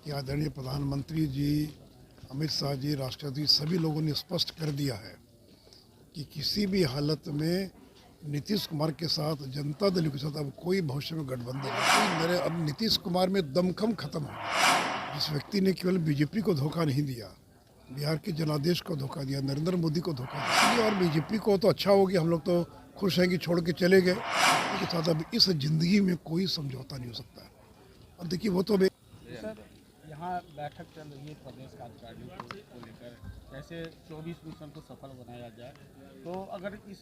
कि आदरणीय प्रधानमंत्री जी, अमित शाह जी, राष्ट्रपति सभी लोगों ने स्पष्ट कर दिया है कि किसी भी हालत में नीतीश कुमार के साथ, जनता दल के साथ अब कोई भविष्य में गठबंधन नहीं। अब नीतीश कुमार में दमखम खत्म हो गया। जिस व्यक्ति ने केवल बीजेपी को धोखा नहीं दिया, बिहार के जनादेश को धोखा दिया, नरेंद्र मोदी को धोखा दिया, और बीजेपी को तो अच्छा हो गया, हम लोग तो खुश हैं कि छोड़ के चले गए। इसके साथ अब इस जिंदगी में कोई समझौता नहीं हो सकता है। और देखिए वो तो सर, यहाँ बैठक चल रही है प्रदेश कार्यकारिणी को लेकर, कैसे 24 मिशन को सफल बनाया जाए। तो अगर इस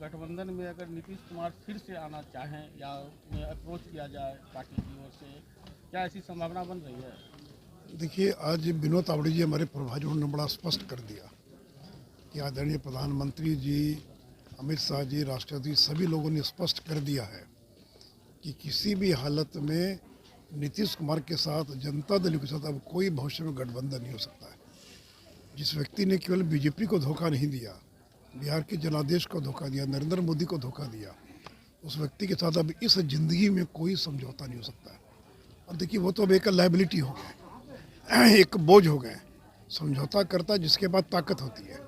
गठबंधन में अगर नीतीश कुमार फिर से आना चाहें या अप्रोच किया जाए पार्टी की ओर से, क्या ऐसी संभावना बन रही है? देखिए, आज विनोद तावड़े जी हमारे प्रभारी ने बड़ा स्पष्ट कर दिया कि आदरणीय प्रधानमंत्री जी, अमित शाह जी, राष्ट्रपति सभी लोगों ने स्पष्ट कर दिया है कि किसी भी हालत में नीतीश कुमार के साथ, जनता दल के साथ अब कोई भविष्य में गठबंधन नहीं हो सकता है। जिस व्यक्ति ने केवल बीजेपी को धोखा नहीं दिया, बिहार के जनादेश को धोखा दिया, नरेंद्र मोदी को धोखा दिया, उस व्यक्ति के साथ अब इस जिंदगी में कोई समझौता नहीं हो सकता है। और देखिए वो तो अब एक लाइबिलिटी हो गए, एक बोझ हो गए। समझौता करता जिसके बाद ताकत होती है,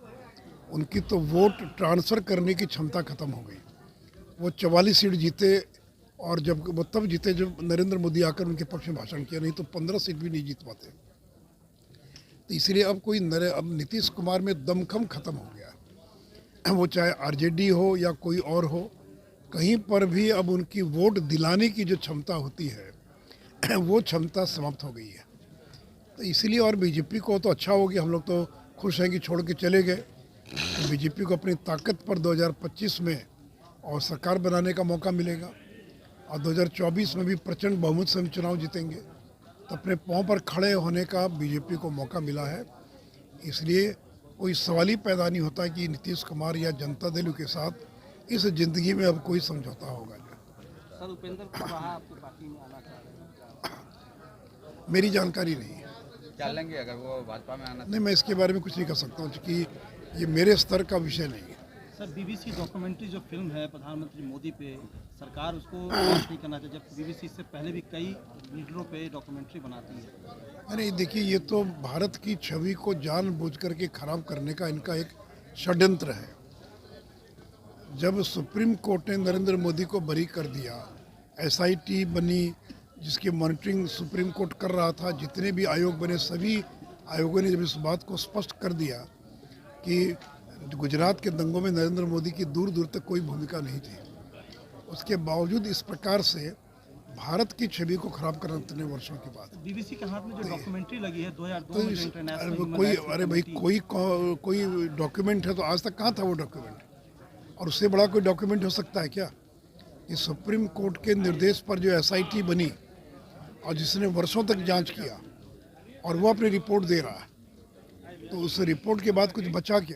उनकी तो वोट ट्रांसफ़र करने की क्षमता खत्म हो गई। वो 44 सीट जीते, और जब वो तब जीते जब नरेंद्र मोदी आकर उनके पक्ष में भाषण किया, नहीं तो 15 सीट भी नहीं जीत पाते। तो इसलिए अब अब नीतीश कुमार में दमखम खत्म हो गया है। वो चाहे आरजेडी हो या कोई और हो, कहीं पर भी अब उनकी वोट दिलाने की जो क्षमता होती है वो क्षमता समाप्त हो गई है। तो इसलिए और बीजेपी को तो अच्छा हो गया, हम लोग तो खुश हैं कि छोड़ के चले गए। तो बीजेपी को अपनी ताकत पर 2025 में और सरकार बनाने का मौका मिलेगा, और 2024 में भी प्रचंड बहुमत से हम चुनाव जीतेंगे। तो अपने पाँव पर खड़े होने का बीजेपी को मौका मिला है। इसलिए कोई सवाल ही पैदा नहीं होता कि नीतीश कुमार या जनता दल के साथ इस जिंदगी में अब कोई समझौता होगा। सर, उपेंद्र कुशवाहा आपकी पार्टी में आना चाह रहे हैं? मेरी जानकारी नहीं है। चल लेंगे अगर वो भाजपा में आना? नहीं, मैं इसके बारे में कुछ नहीं कह सकता हूँ, क्योंकि ये मेरे स्तर का विषय नहीं है। सर, बीबीसी डॉक्यूमेंट्री जो फिल्म है प्रधानमंत्री मोदी पे, सरकार उसको नहीं करना चाहिए, जब बीबीसी से पहले भी कई लीडरों पे डॉक्यूमेंट्री बनाती है। अरे देखिए, ये तो भारत की छवि को जानबूझ करके खराब करने का इनका एक षड्यंत्र है। जब सुप्रीम कोर्ट ने नरेंद्र मोदी को बरी कर दिया, एसआईटी बनी जिसकी मॉनिटरिंग सुप्रीम कोर्ट कर रहा था, जितने भी आयोग बने सभी आयोगों ने जब इस बात को स्पष्ट कर दिया कि गुजरात के दंगों में नरेंद्र मोदी की दूर दूर तक कोई भूमिका नहीं थी, उसके बावजूद इस प्रकार से भारत की छवि को खराब करना इतने वर्षों के बाद। बीबीसी के हाथ में जो डॉक्यूमेंट्री लगी है 2002 तो में, इंटरनेशनल अरे भाई, कोई डॉक्यूमेंट है तो आज तक कहाँ था वो डॉक्यूमेंट? और उससे बड़ा कोई डॉक्यूमेंट हो सकता है क्या? कि सुप्रीम कोर्ट के निर्देश पर जो एसआईटी बनी और जिसने वर्षों तक जांच किया, और वो अपनी रिपोर्ट दे रहा है, तो उस रिपोर्ट के बाद कुछ बचा क्या?